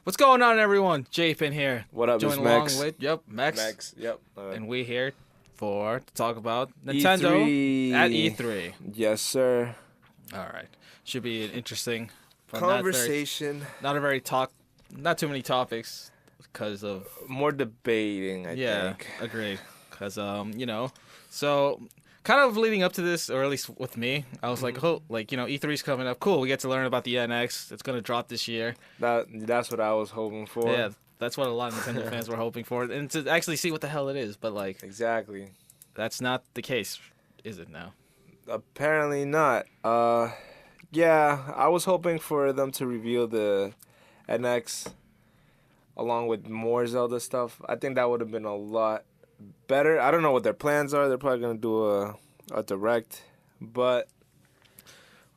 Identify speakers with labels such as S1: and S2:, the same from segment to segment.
S1: What's going on, everyone? J-Pin here.
S2: What up,
S1: Joined
S2: it's Max?
S1: along with, Max.
S2: Max, yep.
S1: And we here to talk about Nintendo
S2: E3.
S1: at E3.
S2: Yes, sir.
S1: All right. Should be an interesting but
S2: Conversation.
S1: Not too many topics because of
S2: More debating, I
S1: yeah,
S2: think.
S1: agreed. Because so kind of leading up to this, or at least with me, I was like, oh, E3's coming up. Cool, we get to learn about the NX. It's gonna drop this year.
S2: That's what I was hoping for.
S1: Yeah, that's what a lot of Nintendo fans were hoping for, and to actually see what the hell it is. But
S2: Exactly.
S1: that's not the case, is it now?
S2: Apparently not. Yeah, I was hoping for them to reveal the NX along with more Zelda stuff. I think that would have been a lot better. I don't know what their plans are. They're probably gonna do a direct, but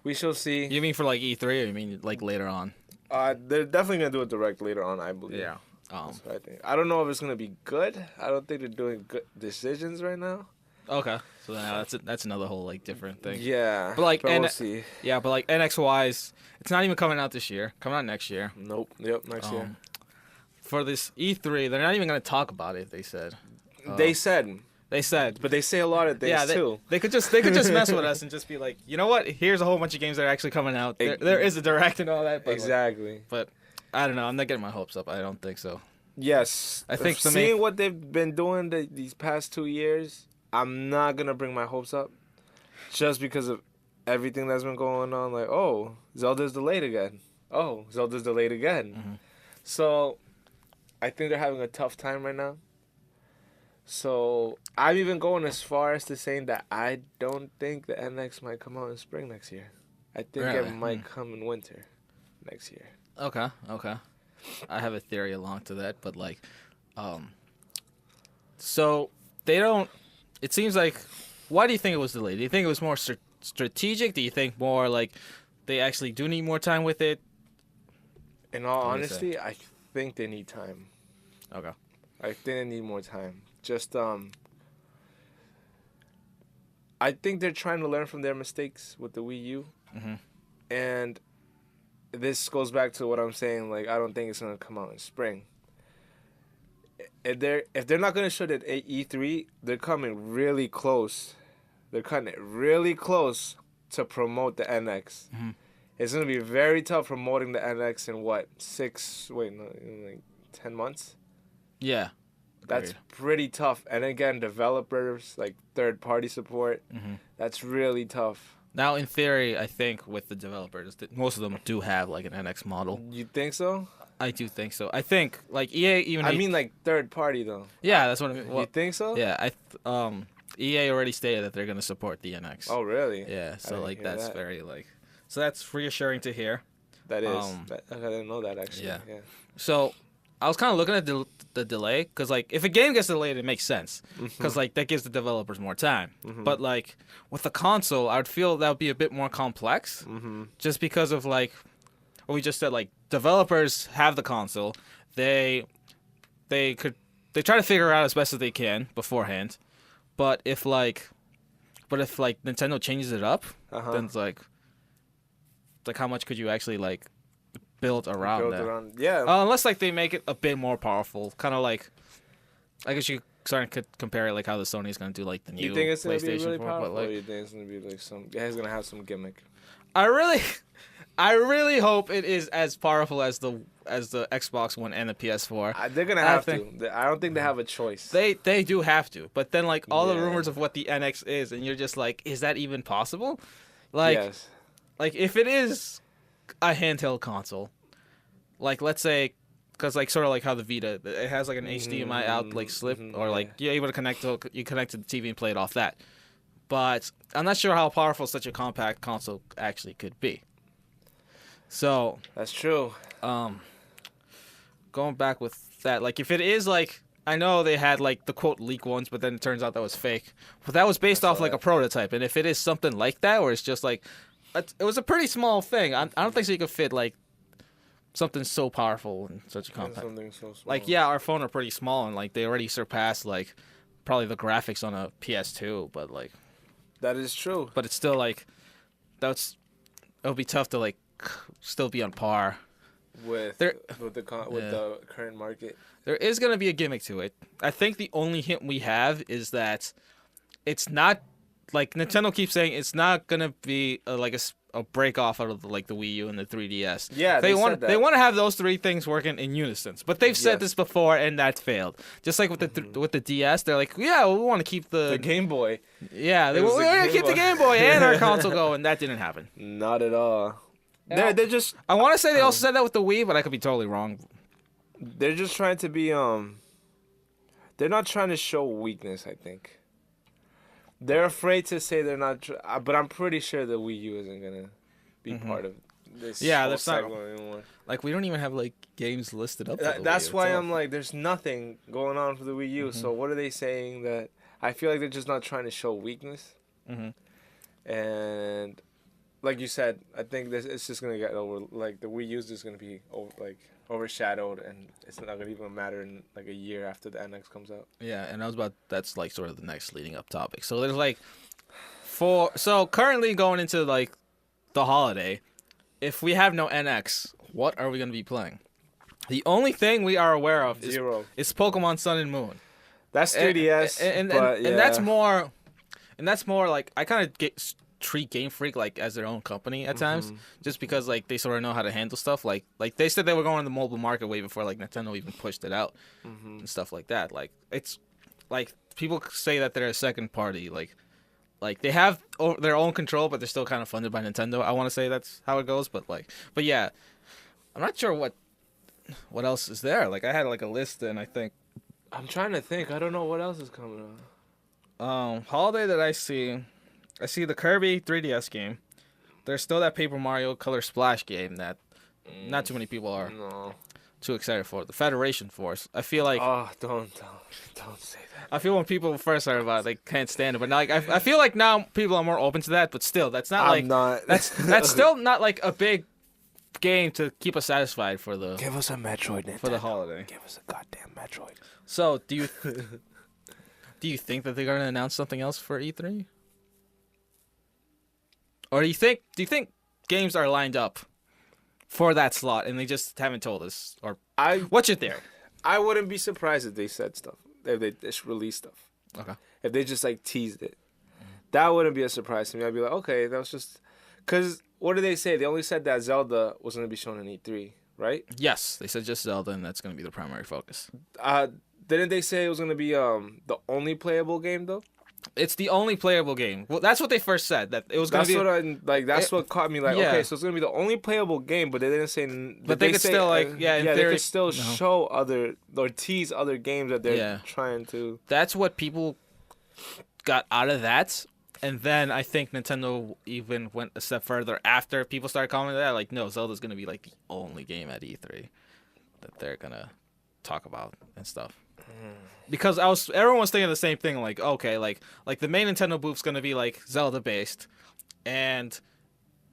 S2: we shall see.
S1: You mean for E3, or you mean later on?
S2: They're definitely gonna do a direct later on, I believe.
S1: Yeah.
S2: That's what I think. I don't know if it's gonna be good. I don't think they're doing good decisions right now.
S1: Okay. So now that's another whole different thing.
S2: Yeah.
S1: But
S2: we'll see.
S1: Yeah, but NX wise, it's not even coming out this year. Coming out next year.
S2: Nope. Yep. Next year.
S1: For this E3, they're not even gonna talk about it. They said.
S2: They said.
S1: But
S2: they say a lot of things too.
S1: They could just mess with us and just be like, you know what? Here's a whole bunch of games that are actually coming out. There is a direct and all that. But
S2: exactly.
S1: But I don't know. I'm not getting my hopes up. I don't think so.
S2: Yes.
S1: I think
S2: seeing what they've been doing these past 2 years, I'm not gonna bring my hopes up, just because of everything that's been going on. Like, oh, Zelda's delayed again. Oh, Zelda's delayed again.
S1: Mm-hmm.
S2: So, I think they're having a tough time right now. So, I'm even going as far as to saying that I don't think the NX might come out in spring next year. I think it might come in winter next year.
S1: Okay. I have a theory along to that, but so they don't. It seems like. Why do you think it was delayed? Do you think it was more strategic? Do you think more they actually do need more time with it?
S2: In all honesty, I think they need time.
S1: Okay.
S2: I think they need more time. Just I think they're trying to learn from their mistakes with the Wii U, and this goes back to what I'm saying. I don't think it's gonna come out in spring. If they're not gonna show it at E3, they're coming really close. They're cutting it really close to promote the NX.
S1: Mm-hmm.
S2: It's gonna be very tough promoting the NX in 10 months.
S1: Yeah.
S2: That's pretty tough. And again, developers, third-party support, that's really tough.
S1: Now, in theory, I think with the developers, most of them do have an NX model.
S2: You think so?
S1: I do think so. I think EA even.
S2: I mean third-party though.
S1: Yeah, that's what I mean. Well,
S2: you think so?
S1: Yeah, EA already stated that they're gonna support the NX.
S2: Oh, really?
S1: Yeah. So that's very So that's reassuring to hear.
S2: That is. I didn't know that actually.
S1: Yeah.
S2: Yeah.
S1: So I was kind of looking at the delay, because if a game gets delayed, it makes sense, because that gives the developers more time. But with the console, I would feel that would be a bit more complex, just because of what we just said. Developers have the console, they try to figure it out as best as they can beforehand. But if Nintendo changes it up, then it's how much could you actually build around that?
S2: Yeah.
S1: Unless they make it a bit more powerful, kind of I guess you could compare it how the Sony's gonna do the new PlayStation 4.
S2: You think it's gonna be really
S1: 4,
S2: powerful,
S1: but
S2: or you think it's gonna be it's gonna have some gimmick?
S1: I really hope it is as powerful as the Xbox One and the PS4.
S2: They're gonna have to. I don't think they have a choice.
S1: They do have to, but then all the rumors of what the NX is, and you're just is that even possible?
S2: Yes.
S1: If it is a handheld console, let's say, because sort of how the Vita, it has an HDMI out slip, or you're able to connect to the TV and play it off that. But I'm not sure how powerful such a compact console actually could be. So
S2: that's true.
S1: Going back with that, if it is I know they had the quote leak ones, but then it turns out that was fake. But that was based off a prototype, and if it is something like that, where it's just it was a pretty small thing. I don't think so you could fit something so powerful in such a compact.
S2: Something so small.
S1: Yeah, our phone are pretty small, and they already surpassed probably the graphics on a PS2, but
S2: that is true.
S1: But it's still it'll be tough to still be on par
S2: with
S1: There-
S2: with
S1: Yeah.
S2: the current market.
S1: There is going to be a gimmick to it. I think the only hint we have is that it's not like Nintendo keeps saying it's not going to be a break off out of the Wii U and the 3DS.
S2: Yeah, they
S1: want
S2: said that.
S1: they want to have those three things working in unison. But they've said
S2: Yes.
S1: this before and that's failed. Just like with the DS, they're like, yeah, we want to keep
S2: The Game Boy.
S1: yeah,
S2: It was
S1: we're
S2: the
S1: going to
S2: Game
S1: keep the
S2: Boy.
S1: Game Boy and our console going. That didn't happen.
S2: Not at all.
S1: Yeah.
S2: They're just
S1: I want to say they also said that with the Wii, but I could be totally wrong.
S2: they're just trying to be They're not trying to show weakness. I think they're afraid to say they're not. But I'm pretty sure the Wii U isn't gonna be part of this.
S1: Yeah,
S2: whole
S1: that's not-
S2: cycle anymore.
S1: Like, we don't even have games listed up. For the
S2: That's
S1: Wii
S2: why
S1: itself.
S2: I'm like, there's nothing going on for the Wii U. So what are they saying that? I feel like they're just not trying to show weakness. And like you said, I think it's just gonna get over. Like the Wii U is just gonna be overshadowed, and it's not gonna even matter in like a year after the NX comes out.
S1: Yeah, and that's sort of the next leading up topic. So there's so currently going into the holiday, if we have no NX, what are we gonna be playing? The only thing we are aware of
S2: Zero.
S1: is Pokemon Sun and Moon.
S2: That's 3DS,
S1: and that's more like I kind of treat Game Freak as their own company at times, just because they sort of know how to handle stuff. Like they said they were going to the mobile market way before Nintendo even pushed it out and stuff like that. It's people say that they're a second party. Like they have their own control, but they're still kind of funded by Nintendo. I want to say that's how it goes, but yeah, I'm not sure what else is there. I had a list, and I think
S2: I'm trying to think. I don't know what else is coming out.
S1: holiday that I see the Kirby 3DS game. There's still that Paper Mario Color Splash game that not too many people are too excited for. The Federation Force. I feel like
S2: don't say that.
S1: I feel when people first heard about it, they can't stand it. But now, I feel like now people are more open to that. But still, that's not
S2: I'm not.
S1: that's still not a big game to keep us satisfied for the
S2: Give us a Metroid, Nintendo.
S1: for the holiday.
S2: Give us a goddamn Metroid.
S1: So do you think that they're gonna announce something else for E3? Or do you think games are lined up for that slot and they just haven't told us? Or what's your theory?
S2: I wouldn't be surprised if they said stuff. If they just released stuff.
S1: Okay.
S2: If they just teased it. That wouldn't be a surprise to me. I'd be like, okay, that was just... Because what did they say? They only said that Zelda was going to be shown in E3, right?
S1: Yes, they said just Zelda, and that's going to be the primary focus.
S2: Didn't they say it was going to be the only playable game, though?
S1: It's the only playable game. Well, that's what they first said. That it was going to be.
S2: That's what caught me.
S1: Yeah.
S2: Okay, so it's going to be the only playable game, but they didn't say.
S1: But they could still in
S2: they
S1: theory,
S2: could still show other or tease other games that they're trying to.
S1: That's what people got out of that. And then I think Nintendo even went a step further after people started commenting that, no, Zelda's going to be the only game at E3 that they're going to talk about and stuff. Because everyone was thinking the same thing, okay, the main Nintendo booth's going to be Zelda based. And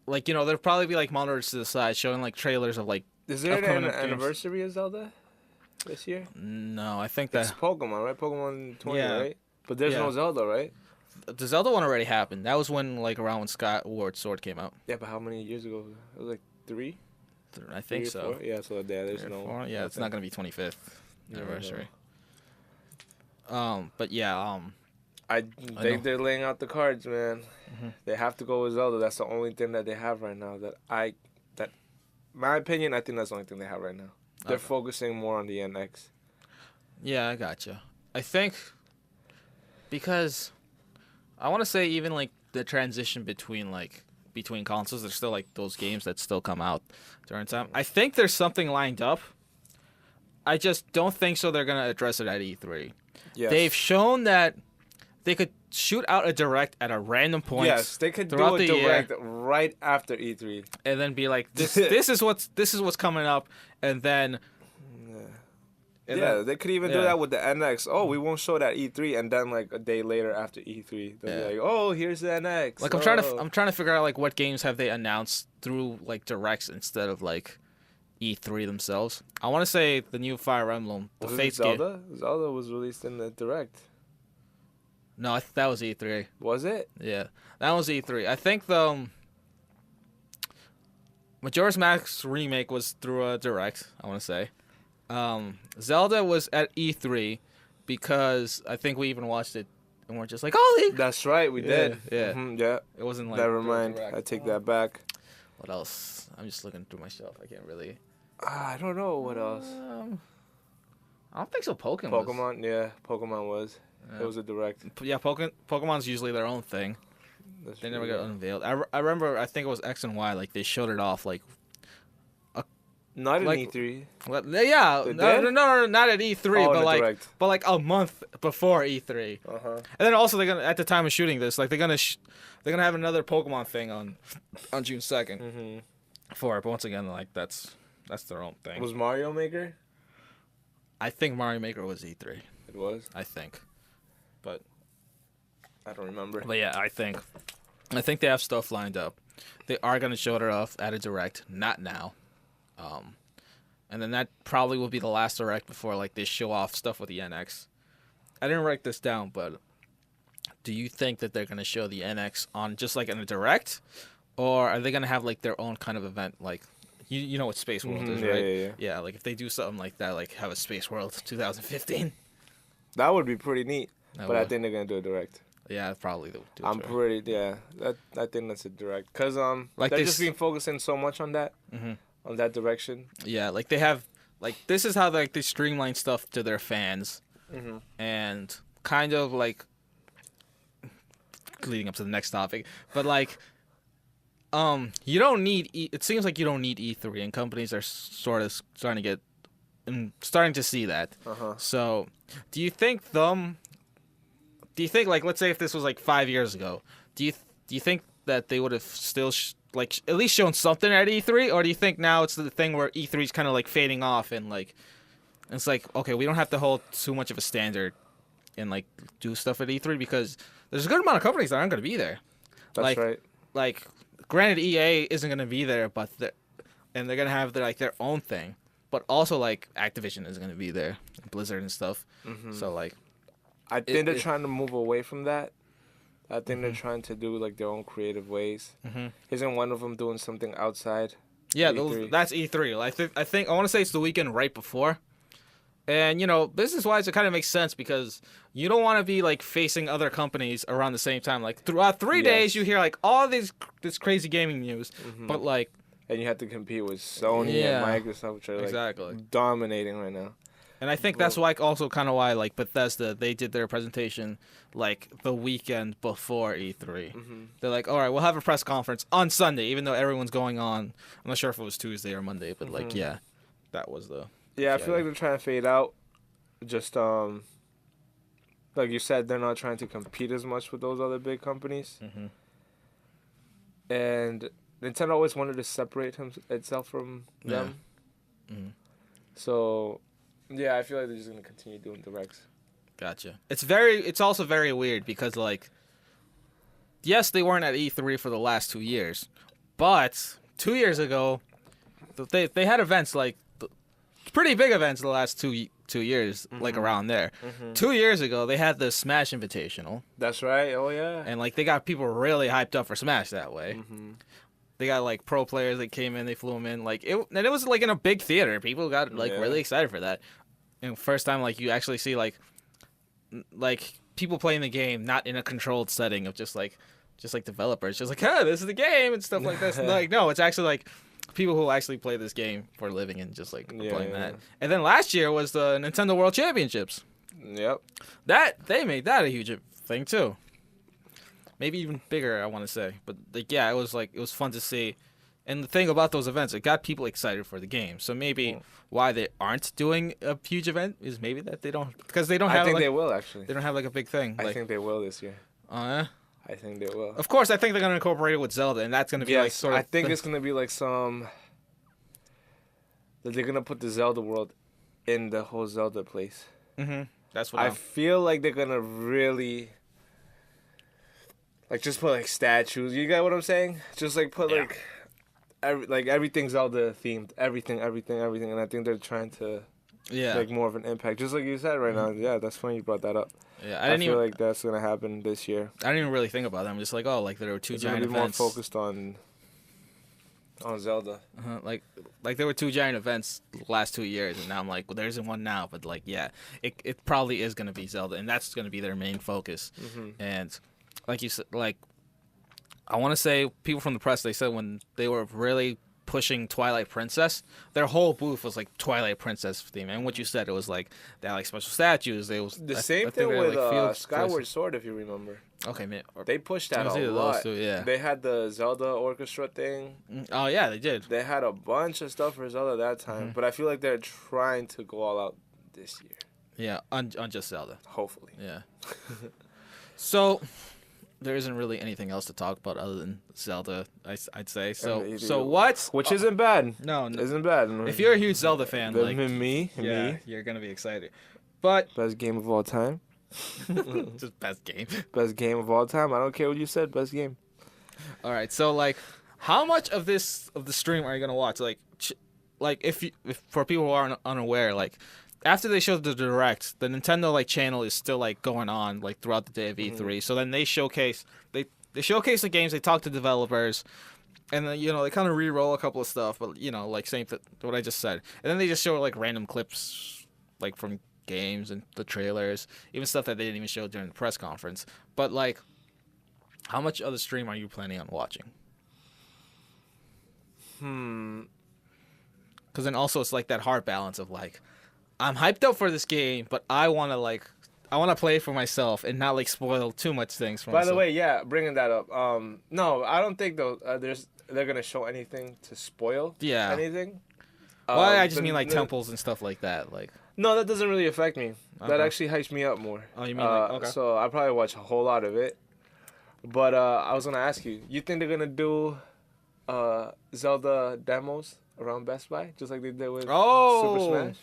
S1: there'll probably be monitors to the side showing trailers of
S2: Is there
S1: upcoming
S2: an
S1: games.
S2: anniversary of Zelda this year?
S1: No, I think
S2: It's
S1: that
S2: Pokemon, right? Pokemon 20,
S1: Yeah.
S2: right? But there's no Zelda, right?
S1: the Zelda one already happened. That was when around when Skyward Sword came out.
S2: Yeah, but how many years ago? It was 3?
S1: I think
S2: 3 or
S1: so.
S2: 4? Yeah, so there's no.
S1: 4? Yeah, it's not gonna be 25th
S2: No,
S1: anniversary. But yeah,
S2: I think they're laying out the cards, man. They have to go with Zelda. That's the only thing that they have right now. My opinion, I think that's the only thing they have right now. They're focusing more on the NX.
S1: yeah, I gotcha. I think because I want to say even the transition between consoles, there's still those games that still come out during time. I think there's something lined up. I just don't think so. They're gonna address it at E3.
S2: Yes.
S1: They've shown that they could shoot out a direct at a random point.
S2: Yes, they could do
S1: throughout
S2: a
S1: the year,
S2: direct right after E3.
S1: and then be like, "This is what's coming up," and then.
S2: They could even do that with the NX. Oh, we won't show that E3, and then a day later after E3, they'll be oh, here's the NX.
S1: I'm trying to figure out what games have they announced through directs instead of E3 themselves. I want to say the new Fire Emblem, the
S2: Wasn't it
S1: Fates game.
S2: Zelda? Zelda was released in the direct.
S1: No, that was E3.
S2: Was it?
S1: Yeah, that was E3. I think Majora's Mask remake was through a direct, I want to say. Zelda was at E3 because I think we even watched it and we're just like, holy.
S2: That's right, we did.
S1: Yeah.
S2: Yeah.
S1: It wasn't like.
S2: Never
S1: through a
S2: mind.
S1: direct.
S2: I take that back.
S1: What else? I'm just looking through my shelf. I can't really.
S2: I don't know what else.
S1: I don't think so.
S2: Pokemon, yeah. Pokemon was.
S1: Yeah.
S2: It was a direct.
S1: Yeah, Pokemon's usually their own thing.
S2: That's
S1: They never
S2: true,
S1: got unveiled. I remember, I think it was X and Y, like, they showed it off, like...
S2: Not at
S1: like,
S2: E3.
S1: Yeah,
S2: They
S1: no,
S2: did?
S1: no, not at E3,
S2: Oh,
S1: but, like,
S2: direct.
S1: a month before E3.
S2: Uh-huh.
S1: And then also, they're gonna, at the time of shooting this, like, they're gonna have another Pokemon thing on June 2nd for it. But once again, like, that's their own thing.
S2: Was Mario Maker?
S1: I think Mario Maker was E3.
S2: It was?
S1: I think. But
S2: I don't remember.
S1: But yeah, I think they have stuff lined up. They are gonna show it off at a direct, not now. And then that probably will be the last direct before like they show off stuff with the NX. I didn't write this down, but do you think that they're gonna show the NX on just like in a direct, or are they gonna have like their own kind of event? Like you know what Space World is, right? Yeah, like if they do something like that, like have a Space World 2015.
S2: That would be pretty neat.
S1: That
S2: But I
S1: would.
S2: think they're gonna do a direct.
S1: Yeah, probably they'll do it.
S2: I'm pretty I think that's a direct because
S1: Like
S2: they're
S1: they
S2: just been focusing so much on that on that direction.
S1: Yeah, like they have, like this is how like they streamline stuff to their fans, and kind of like leading up to the next topic, but like, you don't need. It seems like you don't need E3, and companies are sort of starting to see that. So, do you think like, let's say if this was like 5 years ago, do you think that they would have still like at least shown something at E3, or do you think now it's the thing where E3 is kind of like fading off and like it's like, okay, we don't have to hold too much of a standard and like do stuff at E3 because there's a good amount of companies that aren't going to be there.
S2: That's right.
S1: Like, granted, EA isn't going to be there, but they're going to have their own thing, but also like Activision is going to be there, Blizzard and stuff. So like,
S2: I think they're trying to move away from that. I think they're trying to do like their own creative ways. Isn't one of them doing something outside?
S1: Yeah,
S2: E3?
S1: that's E3. I think I want to say it's the weekend right before. And, you know, business-wise, it kind of makes sense because you don't want to be, like, facing other companies around the same time. Like, throughout 3 days, you hear, like, all this crazy gaming news. But, like...
S2: And you have to compete with Sony and Microsoft, which are, like, dominating right now.
S1: And I think that's why, also kind of why, like, Bethesda, they did their presentation, like, the weekend before E3. They're like, all right, we'll have a press conference on Sunday, even though everyone's going on. I'm not sure if it was Tuesday or Monday, but, like, yeah, that was the...
S2: Yeah, I feel like they're trying to fade out. Just, like you said, they're not trying to compete as much with those other big companies. And Nintendo always wanted to separate itself from them. So, yeah, I feel like they're just going to continue doing directs.
S1: Gotcha. It's also very weird because, like, yes, they weren't at E3 for the last 2 years, but 2 years ago, they had events like, pretty big events the last 2 years, like around there. 2 years ago, they had the Smash Invitational.
S2: That's right. Oh, yeah.
S1: And, like, they got people really hyped up for Smash that way. They got, like, pro players that came in, they flew them in. Like, and it was, like, in a big theater. People got, like, really excited for that. And first time, like, you actually see, like, people playing the game not in a controlled setting of just like developers. Just like, oh, this is the game and stuff like this. Like, no, it's actually, like, people who actually play this game for a living and just like playing that. And then last year was the Nintendo World Championships.
S2: Yep.
S1: They made that a huge thing too. Maybe even bigger, I want to say. But like, yeah, it was fun to see. And the thing about those events, it got people excited for the game. So maybe why they aren't doing a huge event is maybe that they don't, because they don't have.
S2: I think
S1: like,
S2: they will actually.
S1: They don't have like a big thing.
S2: I think they will this year.
S1: Yeah.
S2: I think they will.
S1: Of course, I think they're gonna incorporate it with Zelda, and that's gonna be like sort of.
S2: I think it's gonna be like that they're gonna put the Zelda world in the whole Zelda place.
S1: That's what
S2: I feel like they're gonna really like just put like statues. You get what I'm saying? Just like put like everything Zelda themed, everything, and I think they're trying to make more of an impact. Just like you said right now. Yeah, that's funny you brought that up.
S1: Yeah,
S2: I feel like that's gonna happen this year.
S1: I didn't even really think about that. I'm just like, oh, like there were two giant
S2: events.
S1: events.
S2: More focused on On Zelda.
S1: Like there were 2 giant events the last 2 years, and now I'm like, well, there isn't one now, but like, yeah, it probably is gonna be Zelda, and that's gonna be their main focus. And like you said, like I want to say people from the press, they said when they were really pushing Twilight Princess, their whole booth was like Twilight Princess theme. And what you said, it was like they had like special statues. They was
S2: the same thing with Skyward Sword, if you remember.
S1: Okay, man.
S2: They pushed that a lot.
S1: Two, yeah.
S2: They had the Zelda orchestra thing.
S1: Oh yeah, they did.
S2: They had a bunch of stuff for Zelda that time, but I feel like they're trying to go all out this year.
S1: Yeah, on just Zelda.
S2: Hopefully.
S1: Yeah. So there isn't really anything else to talk about other than Zelda, I'd say. So what?
S2: Which isn't bad.
S1: No,
S2: isn't bad.
S1: If you're a huge Zelda fan, like
S2: me,
S1: you're gonna be excited. But
S2: best game of all time.
S1: Just best game.
S2: Best game of all time. I don't care what you said. Best game.
S1: All right. So like, how much of the stream are you gonna watch? Like if for people who are unaware, like after they showed the direct, the Nintendo like channel is still like going on like throughout the day of E3. So then they showcase they showcase the games. They talk to developers, and then they kind of re-roll a couple of stuff. But like same what I just said, and then they just show like random clips like from games and the trailers, even stuff that they didn't even show during the press conference. But like, how much of the stream are you planning on watching? Because then also it's like that hard balance of like, I'm hyped up for this game, but I want to play it for myself and not like spoil too much things for myself.
S2: By the way, yeah, bringing that up. No, I don't think they're gonna show anything to spoil anything.
S1: Well, I just mean like temples and stuff like that. Like,
S2: no, that doesn't really affect me. That actually hypes me up more.
S1: Oh, you mean like, okay.
S2: So I probably watch a whole lot of it. But I was gonna ask you, you think they're gonna do Zelda demos around Best Buy, just like they did with Super Smash?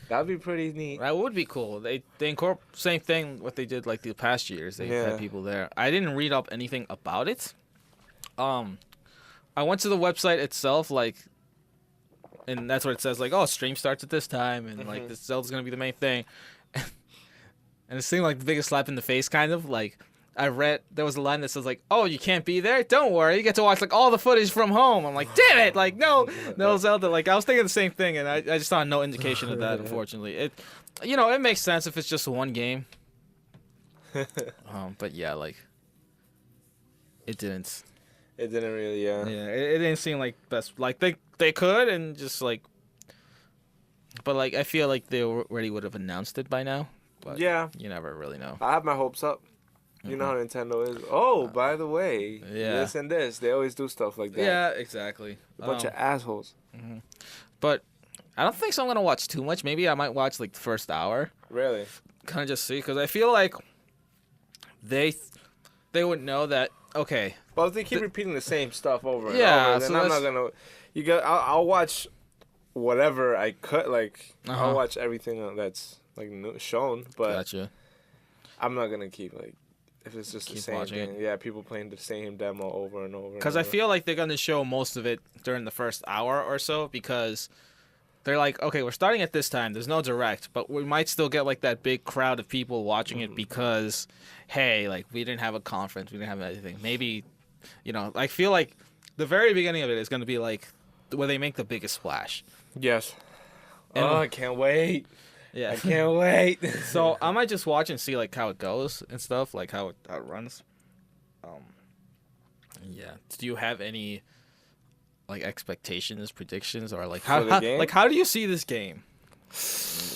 S2: That'd be pretty neat.
S1: That would be cool. They incorporate same thing what they did like the past years. They had people there. I didn't read up anything about it. I went to the website itself, like, and that's what it says, like, oh, stream starts at this time, and like this Zelda's gonna be the main thing. And it seemed like the biggest slap in the face, kind of like. I read there was a line that says like, "Oh, you can't be there? Don't worry, you get to watch like all the footage from home." I'm like, "Damn it!" Like, no Zelda. Like, I was thinking the same thing, and I just saw no indication of that. Unfortunately, it makes sense if it's just one game. But yeah, like, it didn't.
S2: It didn't really, yeah.
S1: Yeah, it didn't seem like best. Like they could and just like, but like I feel like they already would have announced it by now. But
S2: yeah,
S1: you never really know.
S2: I have my hopes up. You know how Nintendo is. Oh, by the way, this and this. They always do stuff like that.
S1: Yeah, exactly.
S2: A bunch of assholes.
S1: But I don't think so. I'm going to watch too much. Maybe I might watch like the first hour.
S2: Really?
S1: Kind of just see. Because I feel like they would know that, okay.
S2: Well, if they keep repeating the same stuff over and over, then I'm not going to... I'll watch whatever I could. Like, I'll watch everything that's like shown. But
S1: gotcha.
S2: I'm not going to keep like... If it's just the same thing. Yeah, people playing the same demo over and over.
S1: Because I feel like they're going to show most of it during the first hour or so because they're like, okay, we're starting at this time. There's no direct, but we might still get like that big crowd of people watching it because, hey, like we didn't have a conference. We didn't have anything. Maybe, I feel like the very beginning of it is going to be like where they make the biggest splash.
S2: Yes. I can't wait.
S1: Yeah,
S2: I can't wait.
S1: So I might just watch and see like how it goes and stuff, like how it runs. Yeah. Do you have any like expectations, predictions, or like how do you see this game?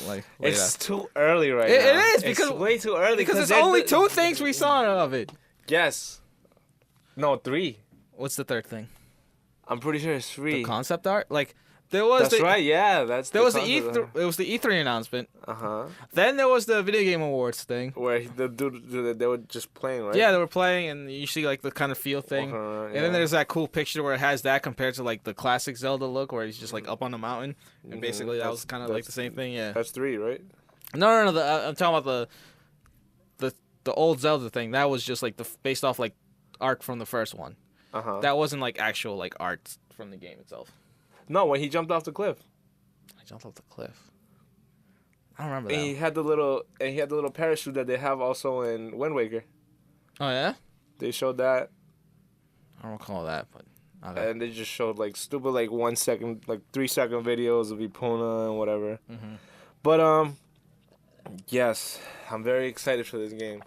S1: Like
S2: it's too early now.
S1: It is because
S2: it's way too early
S1: because there's only 2 things we saw of it.
S2: Yes. No, 3.
S1: What's the third thing?
S2: I'm pretty sure it's 3.
S1: The concept art, like. There was
S2: That's right, yeah.
S1: There was the E3. It was the E3 announcement. Then there was the video game awards thing,
S2: where the dude they were just playing, right?
S1: Yeah, they were playing, and you see like the kind of feel thing. And then there's that cool picture where it has that compared to like the classic Zelda look, where he's just like up on the mountain, and basically that was kind of like the same thing. Yeah,
S2: that's 3, right?
S1: No. I'm talking about the old Zelda thing. That was just like based off like art from the first one. That wasn't like actual like art from the game itself.
S2: No, when he jumped off the cliff.
S1: I jumped off the cliff. I don't remember that.
S2: And he had the little parachute that they have also in Wind Waker.
S1: Oh yeah?
S2: They showed that.
S1: I don't recall that, but Okay.
S2: and they just showed like stupid like 1 second, like 3 second videos of Epona and whatever.
S1: Mm-hmm.
S2: But yes, I'm very excited for this game.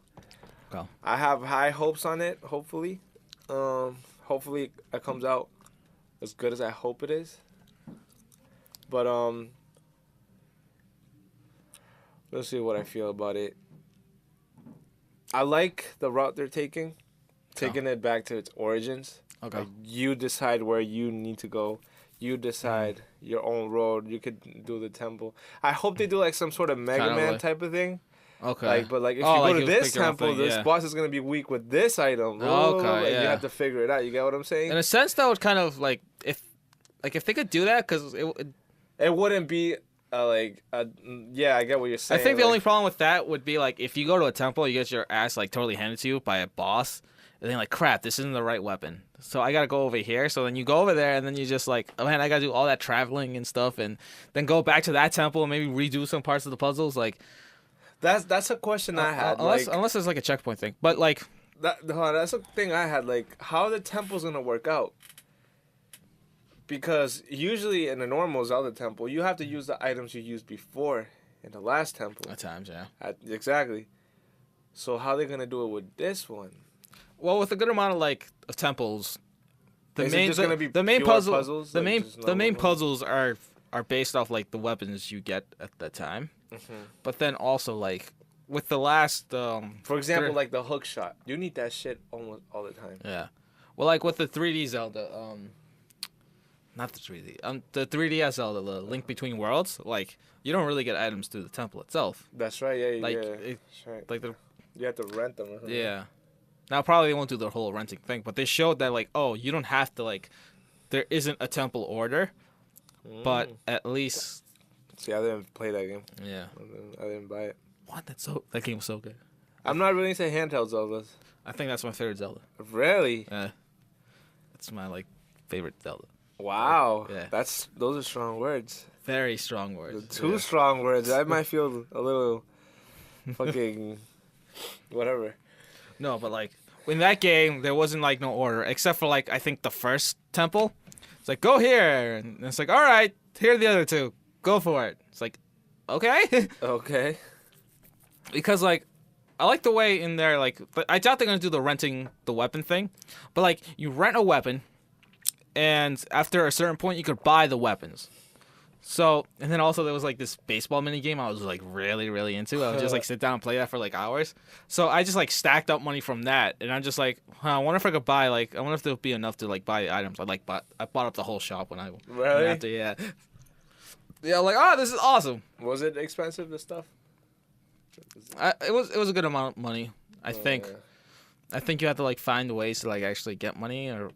S1: Go.
S2: I have high hopes on it. Hopefully it comes out as good as I hope it is. But let's see what I feel about it. I like the route they're taking it back to its origins.
S1: Okay.
S2: Like, you decide where you need to go. You decide your own road. You could do the temple. I hope they do like some sort of Mega
S1: Kinda
S2: Man
S1: like-
S2: type of thing.
S1: Okay.
S2: Like, but like if
S1: Oh,
S2: you
S1: like
S2: go to
S1: you
S2: this
S1: pick your own
S2: temple,
S1: thing,
S2: this
S1: yeah.
S2: boss is gonna be weak with this item.
S1: Okay,
S2: Like,
S1: yeah.
S2: you have to figure it out. You get what I'm saying?
S1: In a sense, that would kind of like if they could do that, because
S2: It wouldn't be yeah, I get what you're
S1: I
S2: saying.
S1: think the
S2: like,
S1: only problem with that would be like if you go to a temple, you get your ass like totally handed to you by a boss, and then like crap, this isn't the right weapon, so I gotta go over here. So then you go over there, and then you just like, oh man, I gotta do all that traveling and stuff, and then go back to that temple and maybe redo some parts of the puzzles. Like
S2: that's a question I had.
S1: unless there's like a checkpoint thing, but like
S2: that's a thing I had. Like, how are the temples gonna work out? Because usually in a normal Zelda temple, you have to use the items you used before in the last temple.
S1: at times, yeah.
S2: Exactly. So how they gonna do it with this one?
S1: Well, with a good amount of like of temples,
S2: Is it just gonna be
S1: the main
S2: pure puzzles?
S1: the
S2: Like,
S1: main
S2: just
S1: the main
S2: level one?
S1: puzzles are based off like the weapons you get at the time, but then also like with the last
S2: For example,
S1: Sure.
S2: like the hook shot. You need that shit almost all the time.
S1: yeah, well like with the 3D Zelda not the 3D the 3DS Zelda, the Link Between Worlds, like you don't really get items through the temple itself,
S2: That's right. Yeah,
S1: like
S2: yeah.
S1: it,
S2: That's right.
S1: like the
S2: You have to rent them. Or something.
S1: yeah. Now probably they won't do the whole renting thing, but they showed that like, oh, you don't have to like, there isn't a temple order, but at least
S2: See, I didn't play that game.
S1: yeah.
S2: I didn't buy it.
S1: What? That game was so good.
S2: I'm not really into handheld Zeldas.
S1: I think that's my favorite Zelda.
S2: Really?
S1: It's my like favorite Zelda.
S2: Wow.
S1: Yeah.
S2: Those are strong words.
S1: Very strong words.
S2: Two
S1: Yeah.
S2: strong words. I might feel a little fucking whatever.
S1: No, but like in that game, there wasn't like no order except for like I think the first temple. It's like go here, and it's like all right, here are the other two, go for it. It's like okay,
S2: Okay.
S1: because like I like the way in there like, but I doubt they're gonna do the renting the weapon thing, but like you rent a weapon, and after a certain point you could buy the weapons. So, and then also there was like this baseball mini game I was like really, really into. I would just like sit down and play that for like hours. So I just like stacked up money from that, and I'm just like, I wonder if I could buy like, I wonder if there'll be enough to like buy items. I bought up the whole shop when I went
S2: Really?
S1: after, yeah. Yeah, like oh, this is awesome.
S2: Was it expensive, this stuff?
S1: It was a good amount of money. I think.
S2: Yeah.
S1: I think you have to like find ways to like actually get money or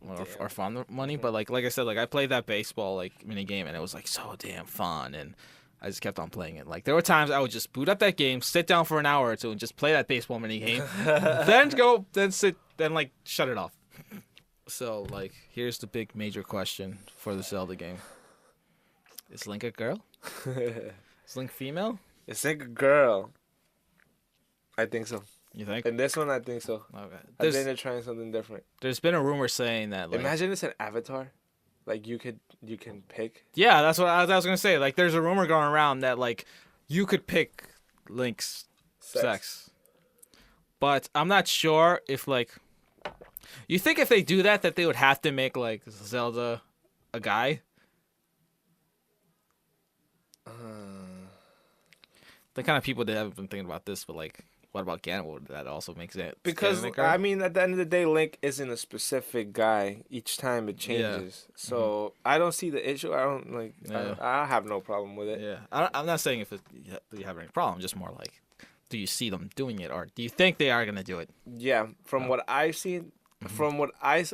S1: farm the money. But like I said, like I played that baseball like mini game and it was like so damn fun, and I just kept on playing it. Like there were times I would just boot up that game, sit down for an hour or two, and just play that baseball mini game, then like shut it off. So like here's the big major question for the Zelda game: is Link a girl? Is Link female?
S2: It's like a girl. I think so.
S1: You think?
S2: In this one, I think so.
S1: Okay.
S2: I think they're trying something different.
S1: There's been a rumor saying that like,
S2: Imagine it's an avatar. Like you can pick.
S1: yeah, that's what I was gonna say. Like, there's a rumor going around that like you could pick Link's sex. But I'm not sure if like, you think if they do that they would have to make like Zelda a guy? The kind of people that haven't been thinking about this, but like, what about Ganon? Would that also makes it?
S2: Because
S1: Ganon a girl?
S2: I mean, at the end of the day, Link isn't a specific guy. Each time it changes, so I don't see the issue. I don't like.
S1: Yeah.
S2: I have no problem with it.
S1: Yeah, I'm not saying if you have any problem. Just more like, do you see them doing it, or do you think they are gonna do it?
S2: Yeah, from what I've seen,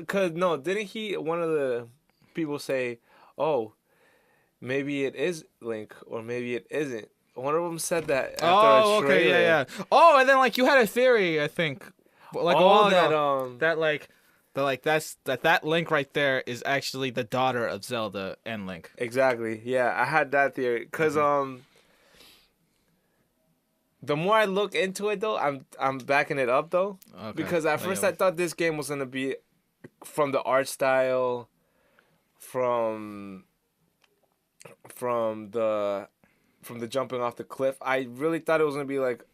S2: cause no, didn't he? One of the people say, "Oh, maybe it is Link, or maybe it isn't." One of them said that after a trailer.
S1: Okay, yeah. Oh, and then like you had a theory, I think, like a while ago, that Link right there is actually the daughter of Zelda and Link.
S2: Exactly. Yeah, I had that theory because the more I look into it though, I'm backing it up though,
S1: Okay.
S2: because at first I thought this game was gonna be from the art style from from the from the jumping off the cliff. I really thought it was gonna be like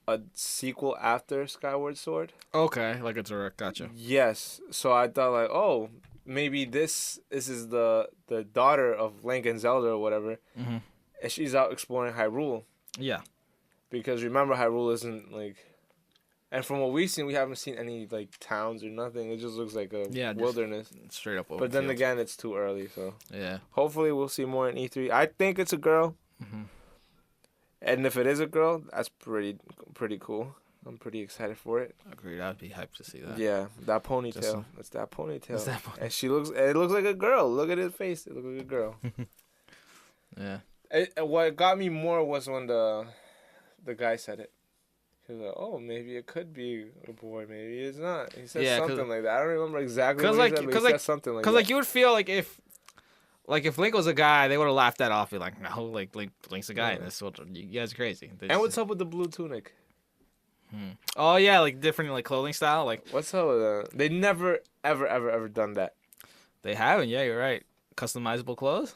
S2: a sequel after Skyward Sword.
S1: Okay, like a direct. Gotcha.
S2: Yes. So I thought like, oh, maybe this is the daughter of Link and Zelda or whatever,
S1: Mm-hmm.
S2: and she's out exploring Hyrule.
S1: Yeah.
S2: Because remember, Hyrule isn't like, and from what we've seen, we haven't seen any like towns or nothing. It just looks like a wilderness.
S1: Straight up.
S2: But then again, it's too early. So
S1: yeah.
S2: hopefully we'll see more in E3. I think it's a girl, and if it is a girl, that's pretty cool. I'm pretty excited for it.
S1: Agreed. I'd be hyped to see that.
S2: Yeah, that ponytail. It's that ponytail.
S1: It's that
S2: and it looks like a girl. Look at his face. It looks like a girl.
S1: Yeah.
S2: What got me more was when the guy said it. He was like, "Oh, maybe it could be a boy. Maybe it's not." He said something like that. I don't remember exactly what he said, but he said something like that.
S1: Because like you would feel like if Link was a guy, they would have laughed that off. Be like, no, like Link's a guy. And this you guys are crazy.
S2: And what's up with the blue tunic?
S1: Oh yeah, like different like clothing style. Like
S2: what's up with that? They never ever done that.
S1: They haven't. Yeah, you're right. Customizable clothes.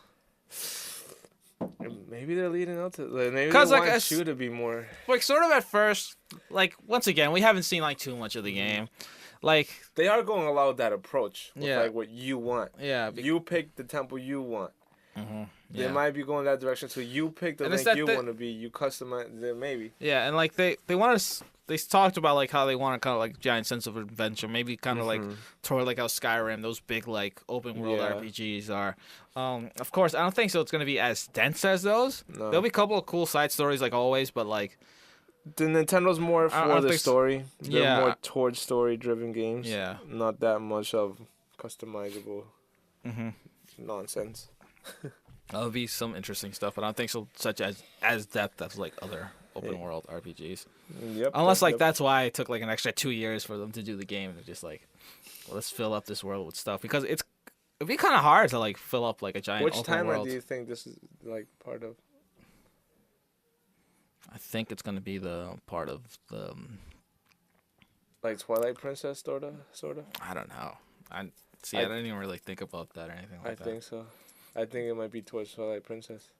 S2: Maybe they're leading up to maybe they want you to be more
S1: like sort of at first. Like once again, we haven't seen like too much of the game. Like
S2: they are going to allow that approach. With,
S1: yeah.
S2: Like what you want.
S1: Yeah.
S2: You pick the temple you want.
S1: Yeah.
S2: They might be going that direction. So you pick the Link you want to be. You customize it maybe.
S1: Yeah, and like they want to. They talked about like how they want a kind of like giant sense of adventure, maybe kind of like toward like how Skyrim, those big like open world RPGs are. Of course, I don't think so. It's gonna be as dense as those. No. There'll be a couple of cool side stories like always, but like
S2: the Nintendo's more for the story. They're more towards story driven games.
S1: Yeah,
S2: not that much of customizable nonsense.
S1: That'll be some interesting stuff, but I don't think so. Such as depth as like other open world RPGs.
S2: Yep.
S1: Unless that's why it took like an extra 2 years for them to do the game. They're just like, well, let's fill up this world with stuff because it'd be kind of hard to like fill up like a giant open world.
S2: Which timeline do you think this is like part of?
S1: I think it's gonna be the part of the
S2: like Twilight Princess sorta.
S1: I don't know. I didn't even really think about that or anything like that.
S2: I think so. I think it might be towards Twilight Princess.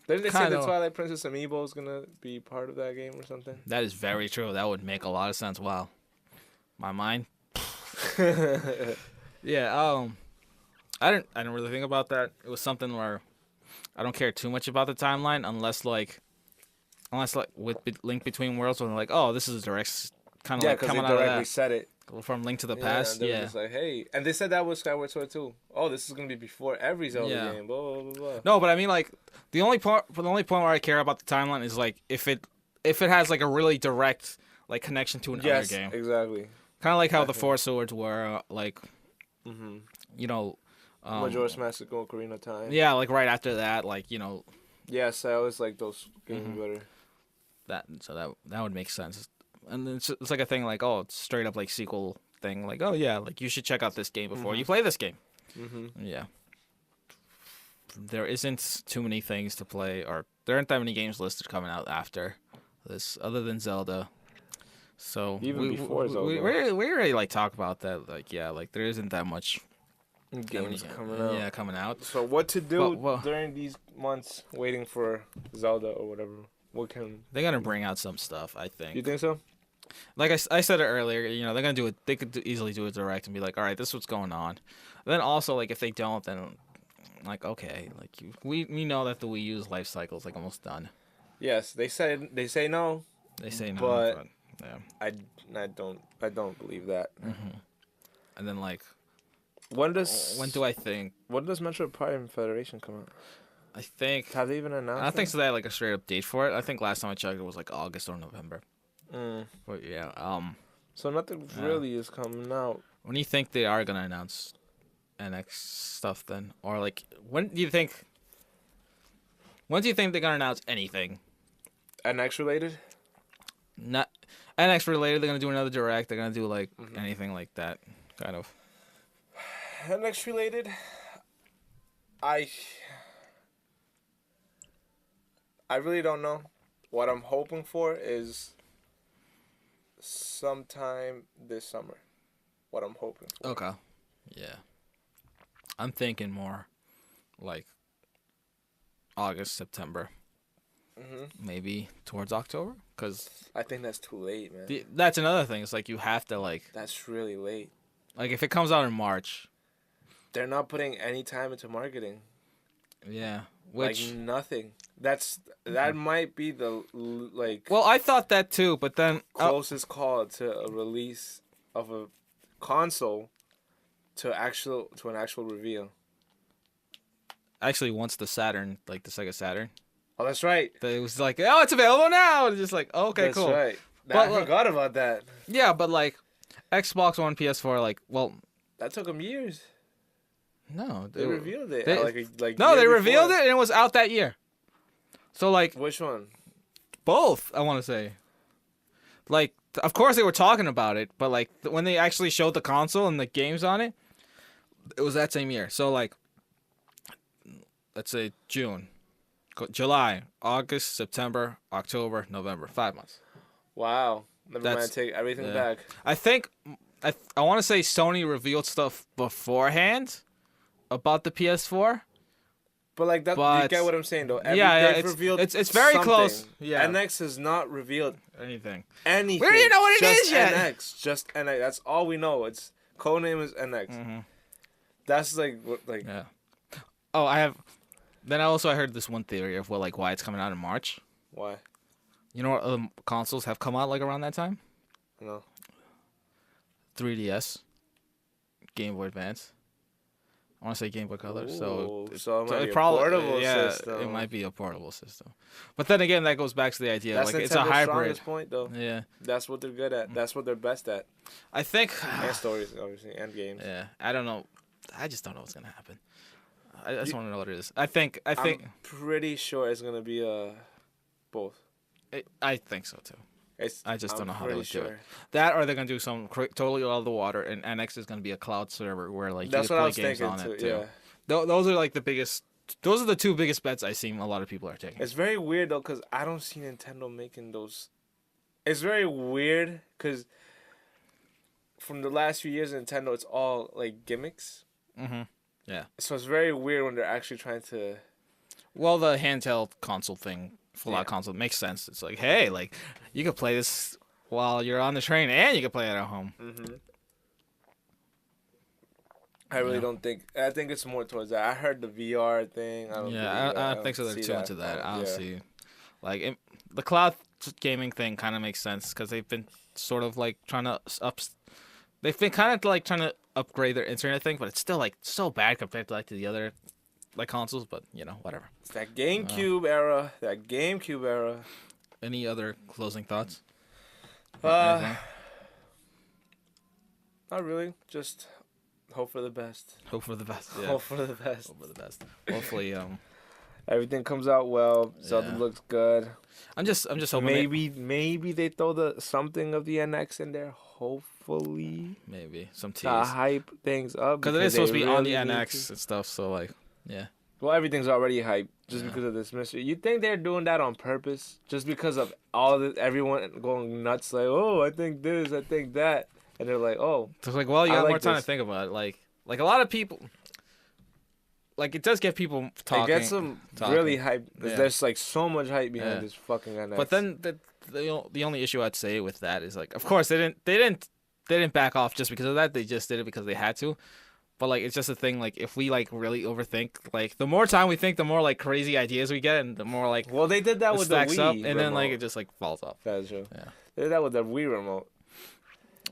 S2: Didn't they say the Twilight Princess amiibo is gonna be part of that game or something?
S1: That is very true. That would make a lot of sense. Wow, my mind. Yeah. I didn't really think about that. It was something where I don't care too much about the timeline unless with Link Between Worlds, when they're like, oh, this is a direct kind of like coming out of that. Yeah, because they directly
S2: said it.
S1: From Link to the Past,
S2: yeah. Just like, hey, and they said that with Skyward Sword too. Oh, this is gonna be before every Zelda game. Blah blah blah blah.
S1: No, but I mean, like the only point where I care about the timeline is like if it has like a really direct like connection to another game.
S2: Exactly.
S1: Kind of like how the Four Swords were, like, you know,
S2: Majora's Mask and Ocarina of Time.
S1: Yeah, like right after that, like you know.
S2: Yes, I always like those games better.
S1: That would make sense. And it's like a thing like, oh, it's straight up like sequel thing. Like, oh yeah, like you should check out this game before you play this game. Yeah. There isn't too many things to play, or there aren't that many games listed coming out after this, other than Zelda. So
S2: even before Zelda,
S1: we already like talk about that. Like, yeah, like there isn't that much
S2: games coming out.
S1: Yeah, coming out.
S2: So what to do during these months waiting for Zelda or whatever? They're
S1: gonna bring out some stuff, I think.
S2: You think so?
S1: Like I said it earlier, you know, they're gonna do it. They could easily do a direct and be like, all right, this is what's going on. And then also, like, if they don't, then like, okay, like we know that the Wii U's life cycle is like almost done.
S2: Yes, they say no.
S1: They say no,
S2: but
S1: yeah,
S2: I don't believe that.
S1: And then like,
S2: when do I
S1: think?
S2: When does Metroid Prime Federation come out?
S1: I think.
S2: Have they even announced?
S1: I think so. They had like a straight up date for it. I think last time I checked, it was like August or November. But yeah,
S2: so nothing really is coming out.
S1: When do you think they are gonna announce NX stuff then, or like when do you think they're gonna announce anything?
S2: NX related?
S1: Not NX related. They're gonna do another direct. They're gonna do like anything like that, kind of.
S2: NX related. I really don't know. What I'm hoping for is sometime this summer. What I'm hoping for.
S1: Okay. Yeah. I'm thinking more like August, September, maybe towards October, because
S2: I think that's too late, man.
S1: that's another thing. It's like you have to like
S2: That's really late.
S1: like if it comes out in March,
S2: They're not putting any time into marketing.
S1: yeah, which
S2: Like nothing. That might be the like
S1: well, I thought that too, but then
S2: closest call to a release of a console to an actual reveal.
S1: actually once the Saturn, like the Sega Saturn,
S2: Oh, that's right.
S1: it was like, oh, it's available now. It's just like, oh, okay,
S2: That's
S1: cool.
S2: right.
S1: But,
S2: I forgot about that.
S1: Yeah, but like Xbox One, PS4, like, well,
S2: That took them years.
S1: no,
S2: They revealed it.
S1: they-
S2: no,
S1: they revealed it and it was out that year. So like
S2: Which one?
S1: both, I want to say. Like, of course they were talking about it, but like when they actually showed the console and the games on it, it was that same year. So like, let's say June, July, August, September, October, November, 5 months.
S2: Wow. Never mind.
S1: That's-
S2: Take everything
S1: yeah.
S2: back.
S1: I think I want to say Sony revealed stuff beforehand about the PS4.
S2: But like that, you
S1: But-
S2: get what I'm saying though.
S1: Yeah,
S2: they've revealed
S1: it's very
S2: something.
S1: close. Yeah.
S2: NX has not revealed
S1: Anything.
S2: anything.
S1: We don't even know what it
S2: just
S1: is yet.
S2: NX, just NX. That's all we know. Its codename is NX.
S1: Mm-hmm.
S2: That's like what like.
S1: Yeah. Oh, I have. Then I heard this one theory of why it's coming out in March.
S2: Why?
S1: You know what other consoles have come out like around that time?
S2: No.
S1: 3DS, Game Boy Advance. I want to say Game Boy Color. So
S2: Ooh,
S1: it
S2: it might be a
S1: probably
S2: portable
S1: yeah,
S2: system.
S1: it might be a portable system. But then again, that goes back to the idea
S2: That's
S1: like it's a
S2: Nintendo's
S1: hybrid.
S2: strongest point though.
S1: Yeah,
S2: That's what they're good at. That's what they're best at.
S1: I think.
S2: And stories, obviously, and games.
S1: Yeah, I don't know. I just don't know what's gonna happen. I just want to know what it is. I think.
S2: I'm pretty sure it's gonna be both.
S1: I think so too. I just don't know how they would do it. That or they're gonna do something totally out of the water, and NX is gonna be a cloud server where like
S2: That's
S1: you
S2: what I
S1: can
S2: was
S1: play games
S2: thinking
S1: on
S2: too.
S1: it too.
S2: Yeah.
S1: Those are like the biggest. Those are the two biggest bets I seen a lot of people are taking.
S2: It's very weird though, cause I don't see Nintendo making those. It's very weird, cause from the last few years, Nintendo, it's all like gimmicks.
S1: Mm-hmm. Yeah.
S2: So it's very weird when they're actually trying to.
S1: Well, the handheld console thing, full-out console, makes sense. It's like, hey, like you could play this while you're on the train, and you can play it at home.
S2: Mm-hmm. I really don't think. I think it's more towards that. I heard the VR thing.
S1: I don't think so. They're too into that. I don't
S2: Yeah.
S1: see. Like the cloud gaming thing kind of makes sense because they've been sort of like trying to They've been kind of like trying to upgrade their internet thing, but it's still like so bad compared to like the other like consoles. But you know, whatever.
S2: It's that GameCube era. That GameCube era.
S1: Any other closing thoughts?
S2: Not really. Just hope for the best.
S1: Hope for the best. Yeah.
S2: Hope for the best.
S1: Hope for the best. Hopefully,
S2: Everything comes out well. Zelda
S1: Yeah.
S2: looks good.
S1: I'm just hoping
S2: Maybe they throw something of the NX in there. Hopefully,
S1: maybe some tease
S2: to hype things up
S1: because it is supposed to
S2: they
S1: be on the
S2: really need
S1: NX
S2: to.
S1: and stuff. So like, yeah.
S2: Well, everything's already hyped just
S1: Yeah.
S2: because of this mystery. You think they're doing that on purpose, just because of everyone going nuts? Like, oh, I think this, I think that, and they're like, oh,
S1: So it's like, well, you
S2: I
S1: got
S2: like
S1: more time
S2: this.
S1: to think about it. Like a lot of people, like it does get people talking.
S2: it gets them
S1: talking.
S2: really hyped. 'Cause
S1: Yeah.
S2: There's like so much hype behind
S1: Yeah.
S2: this fucking NX.
S1: But then the only issue I'd say with that is like, of course they didn't back off just because of that. They just did it because they had to. But like it's just a thing. Like if we like really overthink, like the more time we think, the more like crazy ideas we get, and the more like
S2: well, they did that
S1: it
S2: with the
S1: stacks
S2: Wii
S1: up, and then like
S2: remote.
S1: it just like falls off.
S2: That's true.
S1: Yeah.
S2: They did that with the Wii remote.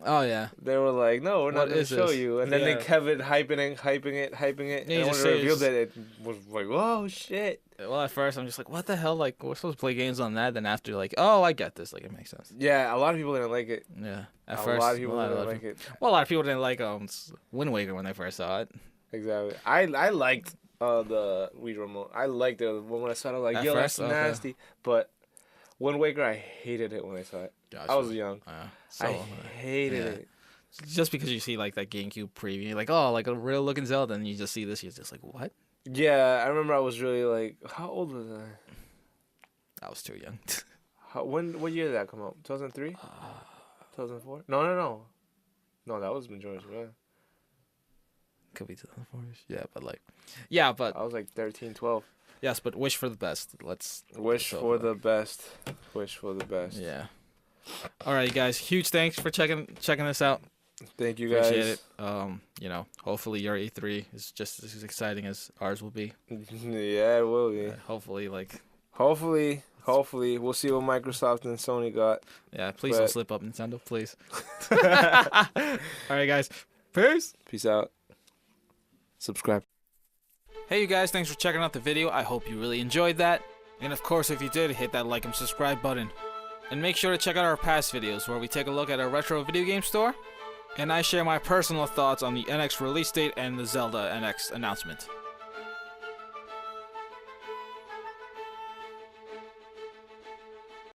S1: Oh yeah.
S2: They were like, no, we're not
S1: What
S2: going to
S1: is
S2: show
S1: this?
S2: you. And then they
S1: Yeah.
S2: kept it hyping it.
S1: Yeah,
S2: And
S1: you
S2: when
S1: just
S2: they
S1: say
S2: revealed
S1: it's-
S2: it was like, whoa, shit.
S1: Well, at first I'm just like, what the hell? Like we're supposed to play games on that. Then after like, oh, I get this. Like it makes sense.
S2: Yeah, a lot of people didn't like it.
S1: Yeah. At
S2: A
S1: first,
S2: lot of people
S1: a
S2: didn't
S1: lot of
S2: like it.
S1: Well, a lot of people didn't like Wind Waker when they first saw it.
S2: Exactly. I liked the Wii remote. I liked it. When I saw it, I was like,
S1: At
S2: yo,
S1: first?
S2: that's
S1: Okay.
S2: nasty. But Wind Waker, I hated it when I saw it.
S1: Gotcha.
S2: I was young.
S1: So,
S2: I hated
S1: yeah.
S2: it.
S1: Just because you see like that GameCube preview, you're like, oh, like a real looking Zelda, and you just see this, you're just like, what?
S2: Yeah, I remember I was really like, how old was I?
S1: I was too young.
S2: What year did that come out? 2003? 2004? No. No, that was Majora's Mask.
S1: could be 2004-ish. Yeah, but like, yeah, but
S2: I was like 13, 12.
S1: yes, but wish for the best. Let's
S2: Wish for the best. Wish for the best.
S1: Yeah. All right, guys. Huge thanks for checking this out.
S2: Thank you guys.
S1: Appreciate it. You know, hopefully your E3 is just as exciting as ours will be.
S2: Yeah, it will be.
S1: Hopefully, like.
S2: Hopefully, we'll see what Microsoft and Sony got.
S1: Yeah, please don't slip up, Nintendo, please. All right, guys. Peace.
S2: Peace out. Subscribe.
S1: Hey, you guys. Thanks for checking out the video. I hope you really enjoyed that. And of course, if you did, hit that like and subscribe button. And make sure to check out our past videos where we take a look at our retro video game store. And I share my personal thoughts on the NX release date and the Zelda NX announcement.